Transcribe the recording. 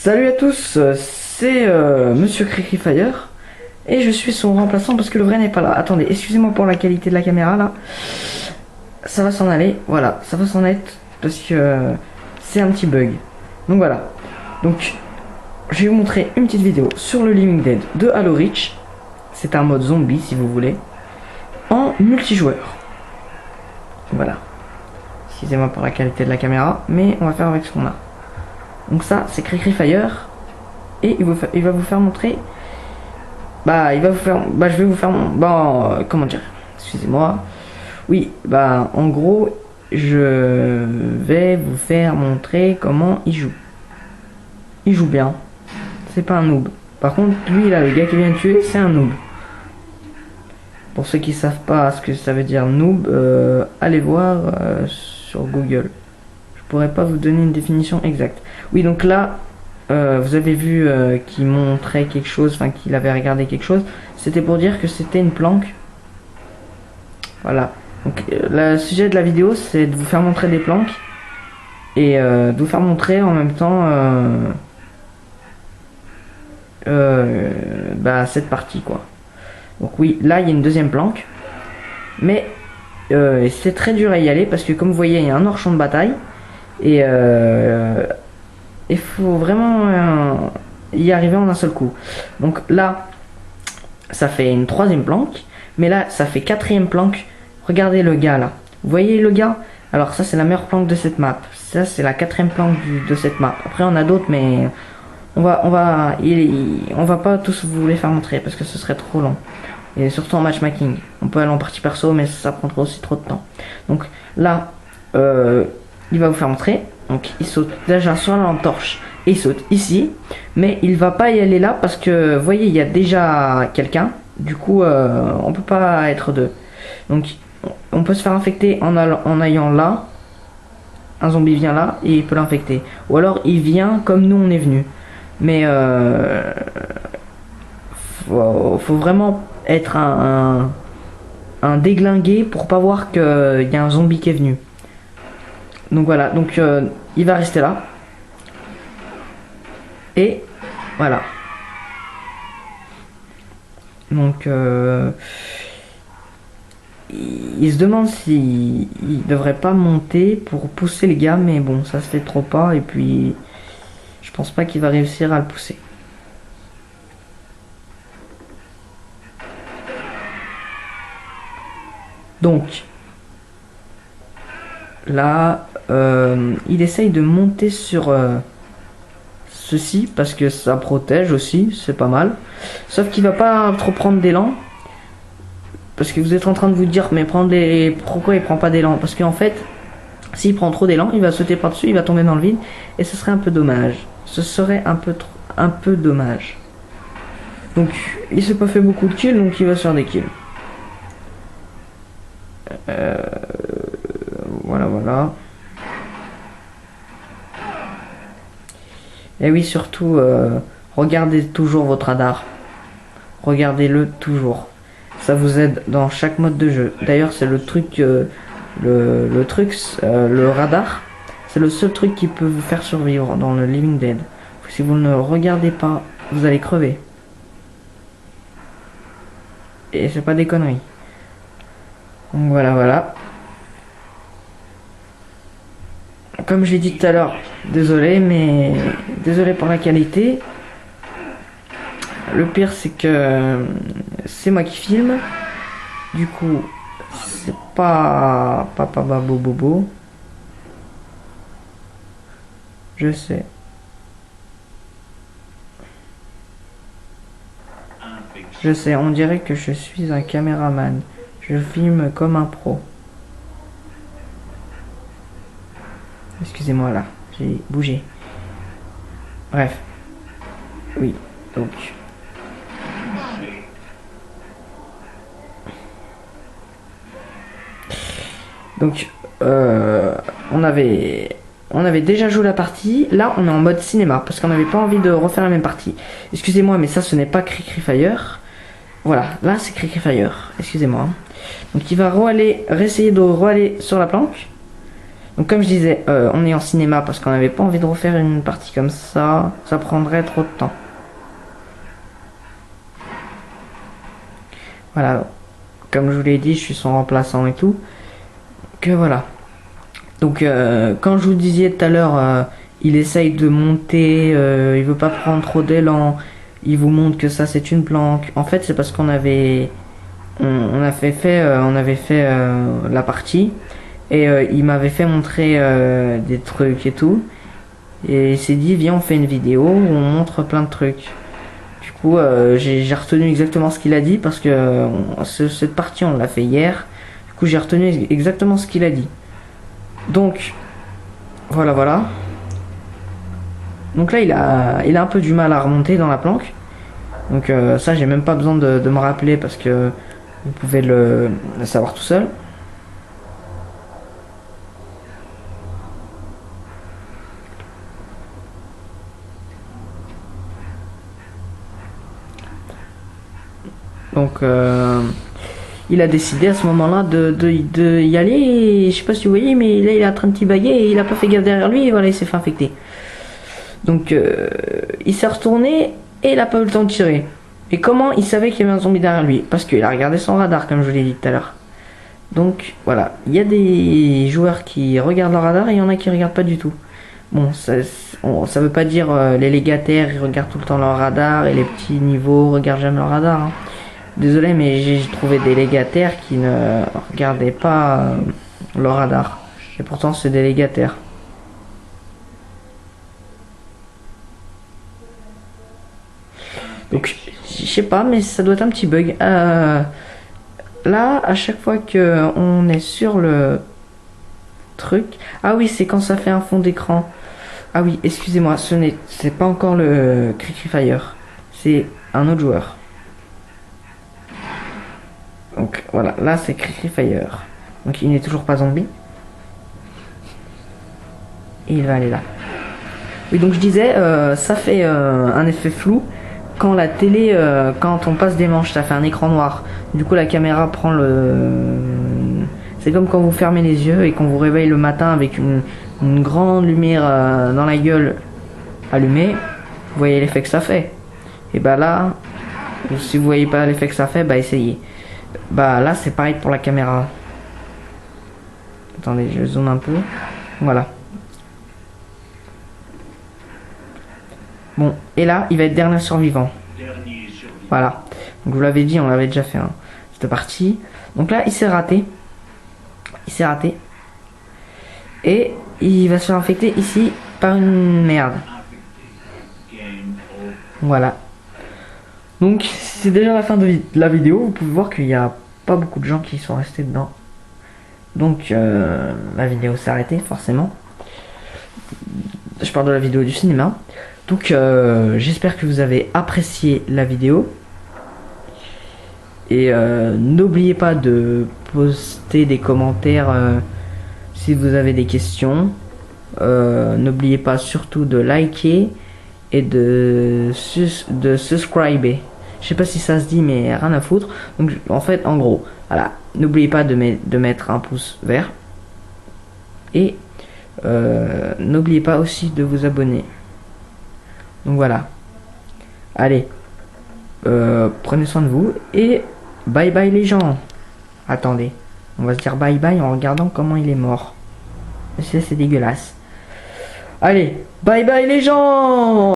Salut à tous, c'est Monsieur Fire et je suis son remplaçant parce que le vrai n'est pas là. Attendez, excusez-moi pour la qualité de la caméra là. Ça va s'en aller, voilà, ça va s'en être parce que c'est un petit bug. Donc voilà. Donc je vais vous montrer une petite vidéo sur le Living Dead de Halo Reach. C'est un mode zombie si vous voulez, en multijoueur. Voilà. Excusez-moi pour la qualité de la caméra, mais on va faire avec ce qu'on a. Donc ça, c'est Fire et il va vous faire montrer. Je vais vous faire. Comment dire? Excusez-moi. Oui, en gros, je vais vous faire montrer comment il joue. Il joue bien. C'est pas un noob. Par contre, lui là, le gars qui vient de tuer, c'est un noob. Pour ceux qui savent pas ce que ça veut dire noob, allez voir sur Google. Je pourrais pas vous donner une définition exacte. Oui, donc là, vous avez vu qu'il montrait quelque chose, enfin qu'il avait regardé quelque chose. C'était pour dire que c'était une planque. Voilà. Donc le sujet de la vidéo, c'est de vous faire montrer des planques et de vous faire montrer en même temps cette partie quoi. Donc oui, là il y a une deuxième planque, mais c'est très dur à y aller parce que comme vous voyez, il y a un hors champ de bataille. Et il faut vraiment y arriver en un seul coup. Donc là, ça fait une troisième planque. Mais là, ça fait quatrième planque. Regardez le gars là. Vous voyez le gars? Alors ça, c'est la meilleure planque de cette map. Ça, c'est la quatrième planque de cette map. Après, on a d'autres, mais on va pas tous vous les faire montrer parce que ce serait trop long. Et surtout en matchmaking. On peut aller en partie perso, mais ça prendra aussi trop de temps. Donc là, il va vous faire montrer. Donc il saute déjà sur la lampe torche et il saute ici, mais il va pas y aller là parce que vous voyez, il y a déjà quelqu'un. Du coup on peut pas être deux. Donc on peut se faire infecter en allant là. Un zombie vient là et il peut l'infecter, ou alors il vient comme nous on est venu. Mais faut vraiment être un déglingué pour pas voir qu'il y a un zombie qui est venu. Donc voilà, donc il va rester là. Et voilà. Donc il se demande s'il devrait pas monter pour pousser les gars, mais bon, ça se fait trop pas. Et puis je pense pas qu'il va réussir à le pousser. Donc là, il essaye de monter sur ceci parce que ça protège aussi, c'est pas mal. Sauf qu'il va pas trop prendre d'élan parce que vous êtes en train de vous dire mais pourquoi il prend pas d'élan? Parce qu'en fait, s'il prend trop d'élan, il va sauter par dessus, il va tomber dans le vide et ce serait un peu dommage. Ce serait un peu dommage. Donc il s'est pas fait beaucoup de kills, donc il va se faire des kills. Voilà. Et oui, surtout, regardez toujours votre radar. Regardez-le toujours. Ça vous aide dans chaque mode de jeu. D'ailleurs, c'est le truc, le radar, c'est le seul truc qui peut vous faire survivre dans le Living Dead. Si vous ne regardez pas, vous allez crever. Et c'est pas des conneries. Donc voilà. Comme je l'ai dit tout à l'heure, désolé pour la qualité. Le pire c'est que c'est moi qui filme. Du coup, c'est pas papa bobo. Je sais. On dirait que je suis un caméraman. Je filme comme un pro. Excusez-moi là, j'ai bougé. Bref. Oui, donc on avait déjà joué la partie. Là on est en mode cinéma parce qu'on n'avait pas envie de refaire la même partie. Excusez-moi, mais ça ce n'est pas Fire. Voilà, là c'est Fire. Excusez-moi. Donc il va réessayer de aller sur la planque. Donc comme je disais, on est en cinéma parce qu'on n'avait pas envie de refaire une partie comme ça. Ça prendrait trop de temps. Voilà. Comme je vous l'ai dit, je suis son remplaçant et tout. Que voilà. Donc quand je vous disais tout à l'heure, il essaye de monter, il veut pas prendre trop d'élan. Il vous montre que ça c'est une planque. En fait c'est parce qu'on avait on avait fait la partie et il m'avait fait montrer des trucs et tout. Et il s'est dit viens on fait une vidéo où on montre plein de trucs. Du coup j'ai retenu exactement ce qu'il a dit parce que cette partie on l'a fait hier. Du coup j'ai retenu exactement ce qu'il a dit. Donc voilà. Donc là il a un peu du mal à remonter dans la planque. Donc ça j'ai même pas besoin de me rappeler parce que vous pouvez le savoir tout seul. Donc il a décidé à ce moment-là de y aller. Et, je sais pas si vous voyez, mais là il est en train de tibaguer et il a pas fait gaffe derrière lui et voilà, il s'est fait infecter. Donc il s'est retourné et il a pas eu le temps de tirer. Et comment il savait qu'il y avait un zombie derrière lui? Parce qu'il a regardé son radar, comme je vous l'ai dit tout à l'heure. Donc voilà, il y a des joueurs qui regardent leur radar et il y en a qui regardent pas du tout. Bon, ça veut pas dire les légataires ils regardent tout le temps leur radar et les petits niveaux regardent jamais leur radar. Hein. Désolé, mais j'ai trouvé des légataires qui ne regardaient pas leur radar. Et pourtant, c'est des légataires. Donc, je sais pas, mais ça doit être un petit bug. Là, à chaque fois que on est sur le truc... Ah oui, c'est quand ça fait un fond d'écran. Ah oui, excusez-moi, c'est pas encore le Fire. C'est un autre joueur. Donc voilà, là c'est Fire. Donc il n'est toujours pas zombie. Et il va aller là. Oui, donc je disais, ça fait un effet flou. Quand la télé, quand on passe des manches, ça fait un écran noir. Du coup la caméra prend le... C'est comme quand vous fermez les yeux et qu'on vous réveille le matin avec une grande lumière dans la gueule allumée. Vous voyez l'effet que ça fait. Et bah là, si vous voyez pas l'effet que ça fait, bah essayez. Bah là c'est pareil pour la caméra. Attendez, je zoome un peu. Voilà. Bon, et là, il va être dernier survivant. Voilà. Donc, je vous l'avais dit, on l'avait déjà fait, hein, cette partie. Donc là, il s'est raté. Et il va se faire infecter ici par une merde. Voilà. Donc, c'est déjà la fin de la vidéo. Vous pouvez voir qu'il n'y a pas beaucoup de gens qui sont restés dedans. Donc, la vidéo s'est arrêtée, forcément. Je parle de la vidéo du cinéma. Donc j'espère que vous avez apprécié la vidéo. Et n'oubliez pas de poster des commentaires si vous avez des questions. N'oubliez pas surtout de liker et de subscriber. Je sais pas si ça se dit mais rien à foutre. Donc en fait en gros, voilà. N'oubliez pas de mettre un pouce vert. Et n'oubliez pas aussi de vous abonner. Donc voilà. Allez. Prenez soin de vous. Et bye bye les gens. Attendez. On va se dire bye bye en regardant comment il est mort. C'est dégueulasse. Allez. Bye bye les gens.